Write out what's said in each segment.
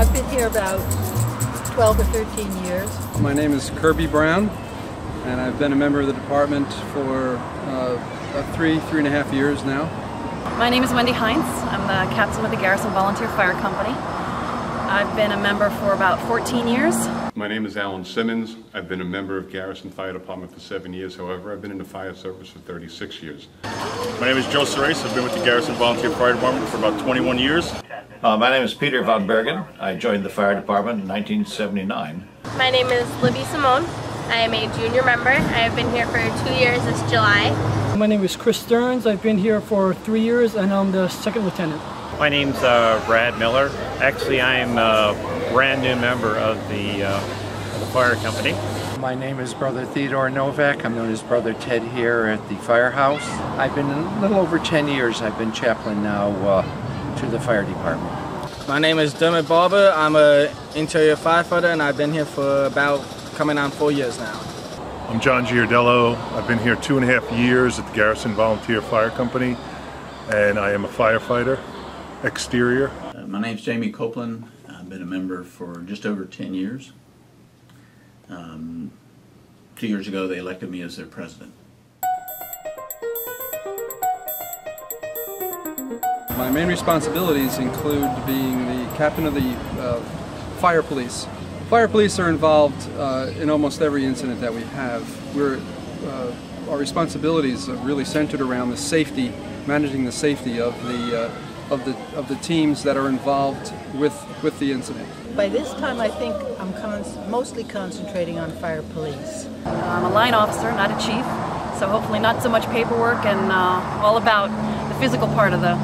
I've been here about 12 or 13 years. My name is Kirby Brown, and I've been a member of the department for about three and a half years now. My name is Wendy Heinz. I'm the captain with the Garrison Volunteer Fire Company. I've been a member for about 14 years. My name is Alan Simmons. I've been a member of Garrison Fire Department for 7 years. However, I've been in the fire service for 36 years. My name is Joe Cerace. I've been with the Garrison Volunteer Fire Department for about 21 years. My name is Peter Von Bergen. I joined the fire department in 1979. My name is Libby Simone. I am a junior member. I have been here for 2 years this July. My name is Chris Stearns. I've been here for 3 years and I'm the second lieutenant. My name's Brad Miller. Actually, I'm a brand new member of the fire company. My name is Brother Theodore Novak. I'm known as Brother Ted here at the firehouse. I've been a little over 10 years. I've been chaplain now to the fire department. My name is Dermot Barber. I'm an interior firefighter and I've been here for about coming on 4 years now. I'm John Giardello. I've been here 2.5 years at the Garrison Volunteer Fire Company, and I am a firefighter, exterior. My name's Jamie Copeland. I've been a member for just over 10 years. 2 years ago they elected me as their president. My main responsibilities include being the captain of the fire police. Fire police are involved in almost every incident that we have. Our responsibilities are really centered around the safety, managing the safety of the teams that are involved with the incident. By this time, I think I'm mostly concentrating on fire police. I'm a line officer, not a chief, so hopefully not so much paperwork and all about the physical part of the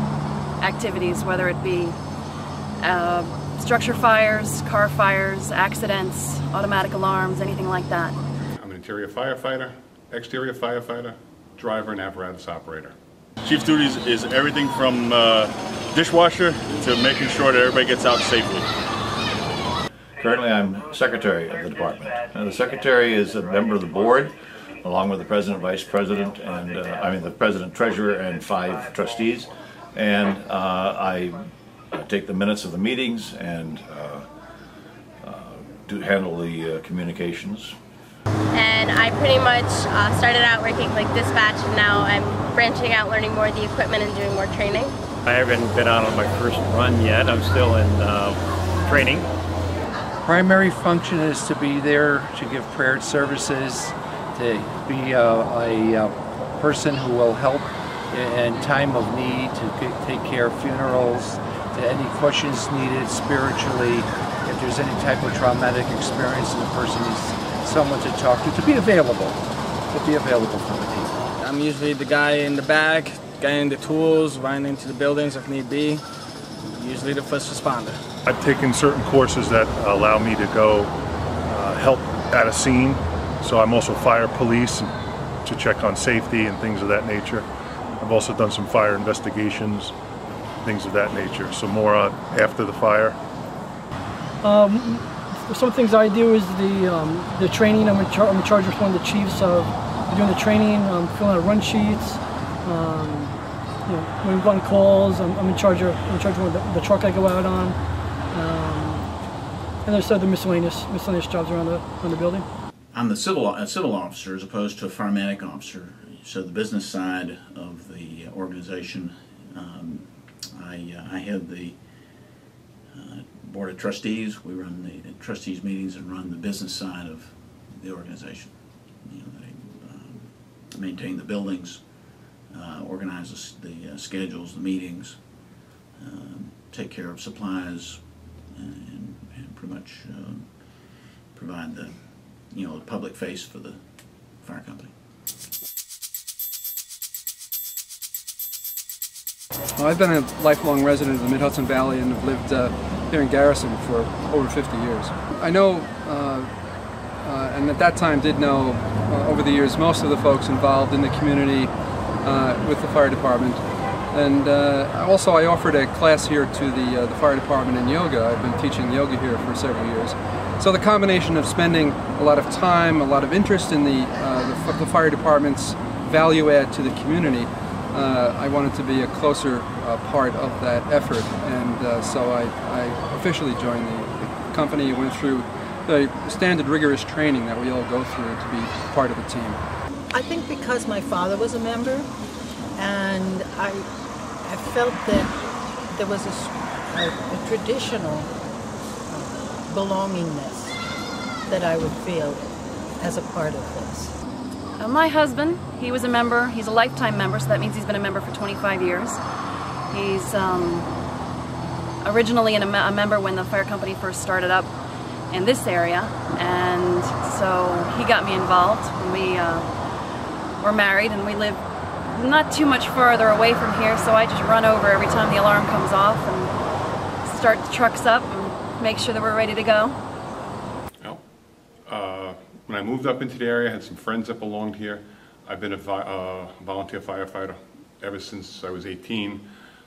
activities, whether it be structure fires, car fires, accidents, automatic alarms, anything like that. I'm an interior firefighter, exterior firefighter, driver, and apparatus operator. Chief's duties is everything from dishwasher to making sure that everybody gets out safely. Currently I'm secretary of the department. The secretary is a member of the board, along with the president, vice president, and the president, treasurer, and 5 trustees. And I take the minutes of the meetings and handle the communications. And I pretty much started out working like dispatch, and now I'm branching out, learning more of the equipment and doing more training. I haven't been out on my first run yet. I'm still in training. Primary function is to be there to give prayer services, to be a person who will help in time of need, to take care of funerals, to any questions needed spiritually, if there's any type of traumatic experience and the person needs someone to talk to be available for the team. I'm usually the guy in the back, getting the tools, running into the buildings if need be, usually the first responder. I've taken certain courses that allow me to go help at a scene, so I'm also fire police to check on safety and things of that nature. I've also done some fire investigations, things of that nature, so more after the fire. Some things I do is the training. I'm in charge with one of the chiefs of doing the training, filling out run sheets. When we go on calls, I'm in charge of one of the truck I go out on. And there's other miscellaneous jobs around the building. I'm the civil officer as opposed to a fireman officer. So the business side of the organization, I head the board of trustees. We run the trustees meetings and run the business side of the organization. They maintain the buildings, organize the schedules, the meetings, take care of supplies, and pretty much provide the the public face for the fire company. Well, I've been a lifelong resident of the Mid-Hudson Valley and have lived here in Garrison for over 50 years. I know, and at that time did know over the years, most of the folks involved in the community with the fire department. And also I offered a class here to the fire department in yoga. I've been teaching yoga here for several years. So the combination of spending a lot of time, a lot of interest in the fire department's value add to the community I wanted to be a closer part of that effort, and so I officially joined the company. Went through the standard rigorous training that we all go through to be part of the team. I think because my father was a member, and I felt that there was a traditional belongingness that I would feel as a part of this. My husband, he was a member. He's a lifetime member, so that means he's been a member for 25 years. He's originally a member when the fire company first started up in this area, and so he got me involved when we were married, and we live not too much further away from here, so I just run over every time the alarm comes off and start the trucks up and make sure that we're ready to go. Well, when I moved up into the area, I had some friends that belonged here. I've been a volunteer firefighter ever since I was 18,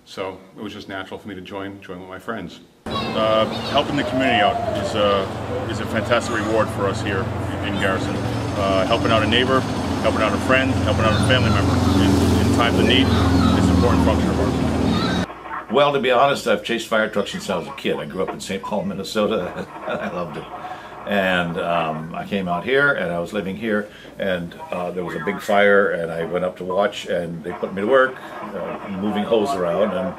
so it was just natural for me to join with my friends. Helping the community out is a fantastic reward for us here in Garrison. Helping out a neighbor, helping out a friend, helping out a family member in times of need is an important function of ours. Well, to be honest, I've chased fire trucks since I was a kid. I grew up in St. Paul, Minnesota, and I loved it. And I came out here, and I was living here, and there was a big fire, and I went up to watch, and they put me to work, moving hose around, and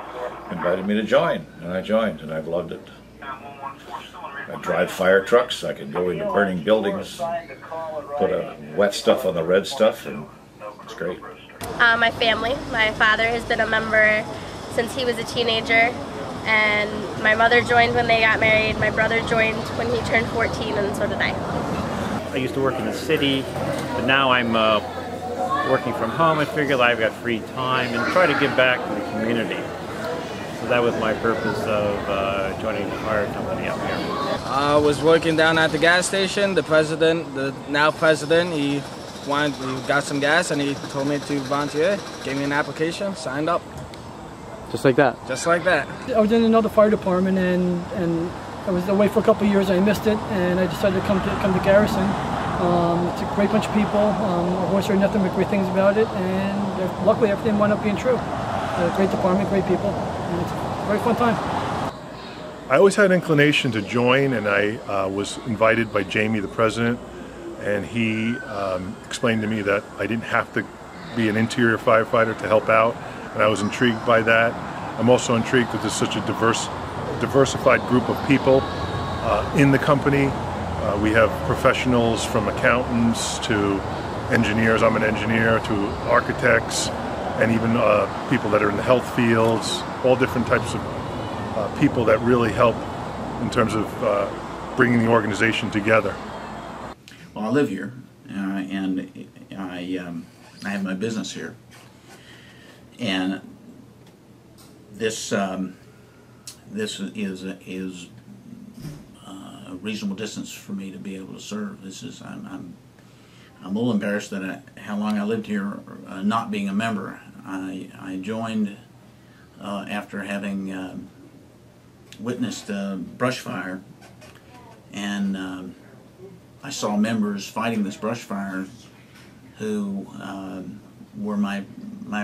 invited me to join, and I joined, and I've loved it. I drive fire trucks. I can go into burning buildings, put wet stuff on the red stuff, and it's great. My family. My father has been a member since he was a teenager, and my mother joined when they got married. My brother joined when he turned 14, and so did I. I used to work in the city, but now I'm working from home. I figured I've got free time and try to give back to the community. So that was my purpose of joining the fire company up here. I was working down at the gas station. The president, the now president, he got some gas and he told me to volunteer, gave me an application, signed up. Just like that? Just like that. I was in another fire department and I was away for a couple of years. I missed it and I decided to come to Garrison. It's a great bunch of people. I've always heard nothing but great things about it, and luckily everything wound up being true. Great department, great people, and it's a very fun time. I always had an inclination to join, and I was invited by Jamie, the president, and he explained to me that I didn't have to be an interior firefighter to help out, and I was intrigued by that. I'm also intrigued that there's such a diversified group of people in the company. We have professionals from accountants to engineers, I'm an engineer, to architects, and even people that are in the health fields, all different types of people that really help in terms of bringing the organization together. Well, I live here, and I have my business here, and this is a reasonable distance for me to be able to serve. This is I'm a little embarrassed that how long I lived here not being a member. I joined after having witnessed a brush fire, and I saw members fighting this brush fire who were my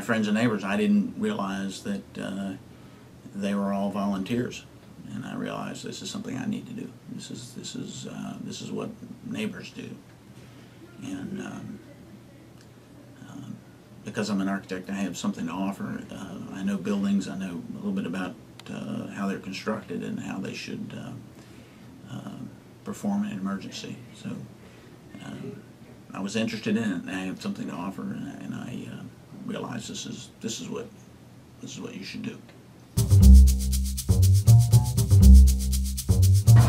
friends and neighbors. I didn't realize that they were all volunteers, and I realized this is something I need to do. This is what neighbors do, and because I'm an architect, I have something to offer. I know buildings. I know a little bit about how they're constructed and how they should perform in an emergency. So I was interested in it, and I have something to offer, and I realized this is what you should do.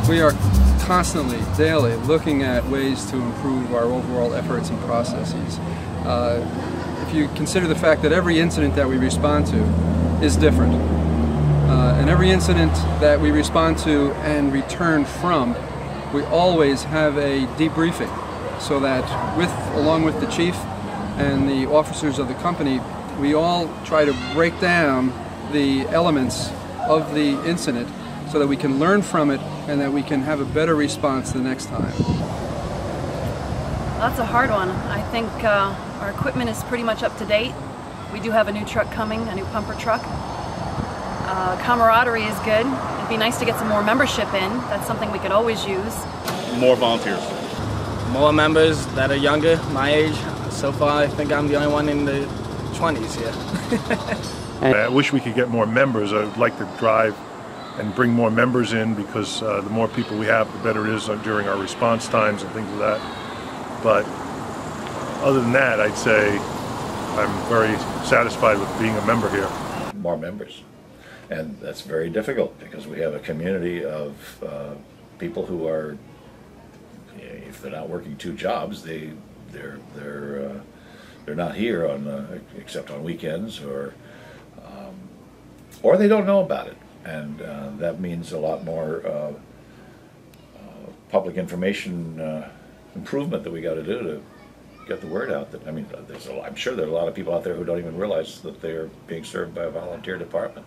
We are constantly, daily, looking at ways to improve our overall efforts and processes. If you consider the fact that every incident that we respond to is different, and every incident that we respond to and return from, we always have a debriefing, so that along with the chief and the officers of the company, we all try to break down the elements of the incident so that we can learn from it and that we can have a better response the next time. That's a hard one. I think our equipment is pretty much up to date. We do have a new truck coming, a new pumper truck. Camaraderie is good. It'd be nice to get some more membership in. That's something we could always use. More volunteers. More members that are younger, my age. So far, I think I'm the only one in the 20s here. I wish we could get more members. I would like to drive and bring more members in, because the more people we have, the better it is during our response times and things of that. But other than that, I'd say I'm very satisfied with being a member here. More members. And that's very difficult, because we have a community of people who are, if they're not working 2 jobs, they're not here on except on weekends, or they don't know about it, and that means a lot more public information improvement that we got to do to get the word out. That, I mean, I'm sure there are a lot of people out there who don't even realize that they're being served by a volunteer department.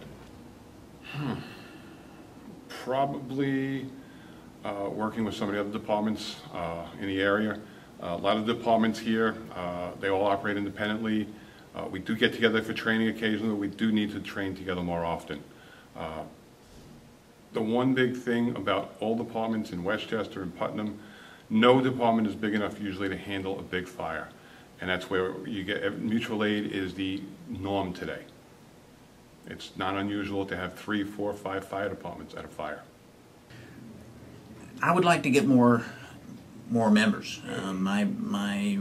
Probably working with some of the other departments in the area. A lot of departments here, they all operate independently. We do get together for training occasionally. We do need to train together more often. The one big thing about all departments in Westchester and Putnam, no department is big enough usually to handle a big fire. And that's where you get, mutual aid is the norm today. It's not unusual to have 3, 4, 5 fire departments at a fire. I would like to get more members. My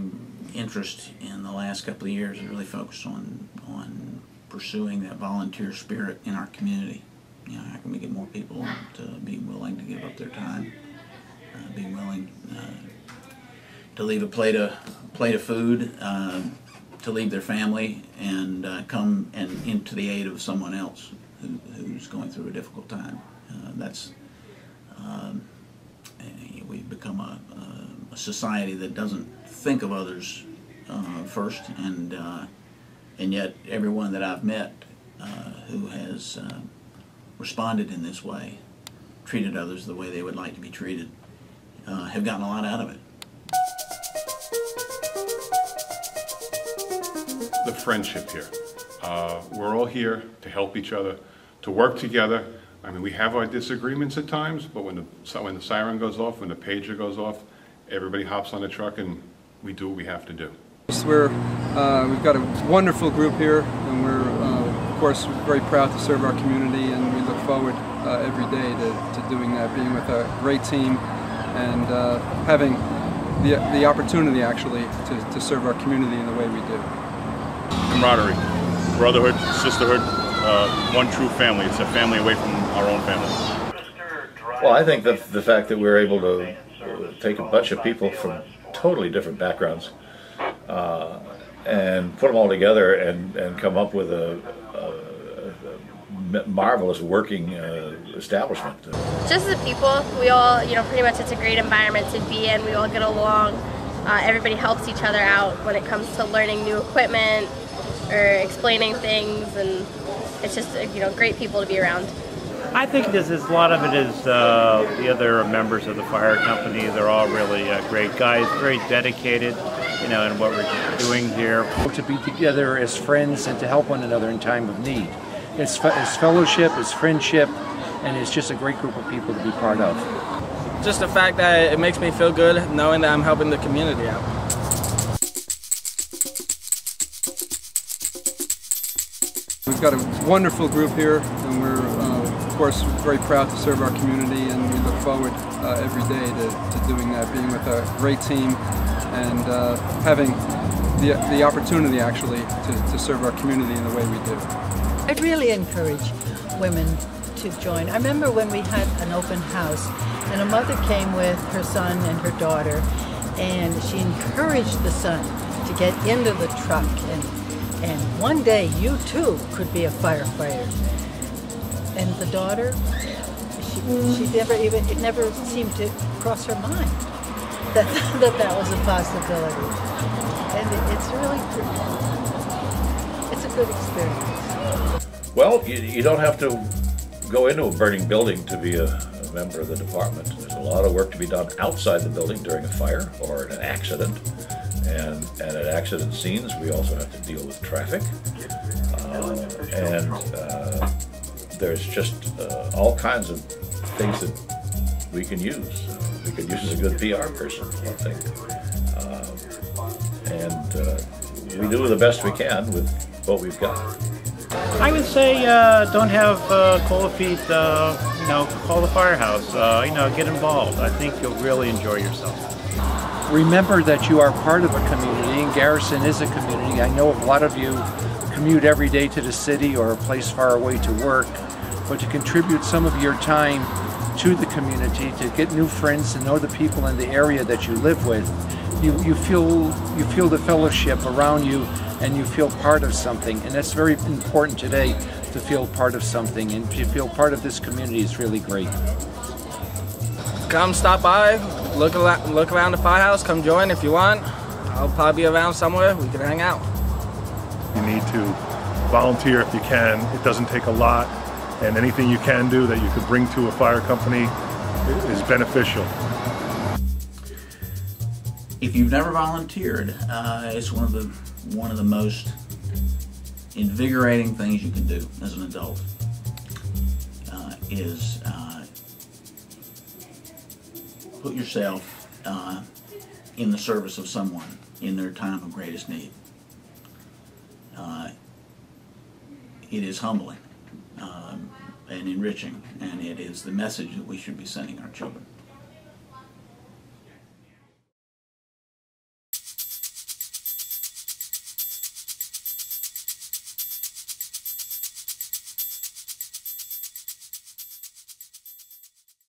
interest in the last couple of years is really focused on pursuing that volunteer spirit in our community. You know, how can we get more people to be willing to give up their time, being willing to leave a plate of food, to leave their family, and come and into the aid of someone else who's going through a difficult time. We've become a society that doesn't think of others first, and yet everyone that I've met who has responded in this way, treated others the way they would like to be treated, have gotten a lot out of it. The friendship here. We're all here to help each other, to work together. I mean, we have our disagreements at times, but when the siren goes off, when the pager goes off, everybody hops on the truck and we do what we have to do. We've got a wonderful group here, and we're of course very proud to serve our community, and we look forward every day to doing that, being with a great team and having the opportunity actually to serve our community in the way we do. Camaraderie, brotherhood, sisterhood, one true family. It's a family away from our own family. Well, I think that the fact that we're able to take a bunch of people from totally different backgrounds and put them all together and come up with a marvelous working establishment. Just the people, we all, pretty much it's a great environment to be in. We all get along. Everybody helps each other out when it comes to learning new equipment or explaining things, and it's just, great people to be around. I think a lot of it is the other members of the fire company. They're all really great guys, very dedicated, in what we're doing here. To be together as friends and to help one another in time of need. It's fellowship, it's friendship, and it's just a great group of people to be part of. Just the fact that it makes me feel good knowing that I'm helping the community out. We've got a wonderful group here, and we're of course very proud to serve our community, and we look forward every day to doing that, being with a great team and having the opportunity actually to serve our community in the way we do. I'd really encourage women to join. I remember when we had an open house and a mother came with her son and her daughter, and she encouraged the son to get into the truck, and one day you too could be a firefighter. And the daughter, it never seemed to cross her mind that was a possibility. And it's a good experience. Well, you don't have to go into a burning building to be a member of the department. There's a lot of work to be done outside the building during a fire or an accident. And at accident scenes, we also have to deal with traffic. There's just all kinds of things that we can use. We could use a good PR person, I think. We do the best we can with what we've got. I would say don't have cold feet, call the firehouse, get involved. I think you'll really enjoy yourself. Remember that you are part of a community, and Garrison is a community. I know a lot of you commute every day to the city or a place far away to work, but to contribute some of your time to the community, to get new friends, to know the people in the area that you live with, you feel the fellowship around you, and you feel part of something. And that's very important today, to feel part of something, and to feel part of this community is really great. Come stop by, look around the firehouse, come join if you want. I'll probably be around somewhere, we can hang out. You need to volunteer if you can. It doesn't take a lot, and anything you can do that you could bring to a fire company is beneficial. If you've never volunteered, it's one of the most invigorating things you can do as an adult. Is put yourself in the service of someone in their time of greatest need. It is humbling and enriching, and it is the message that we should be sending our children.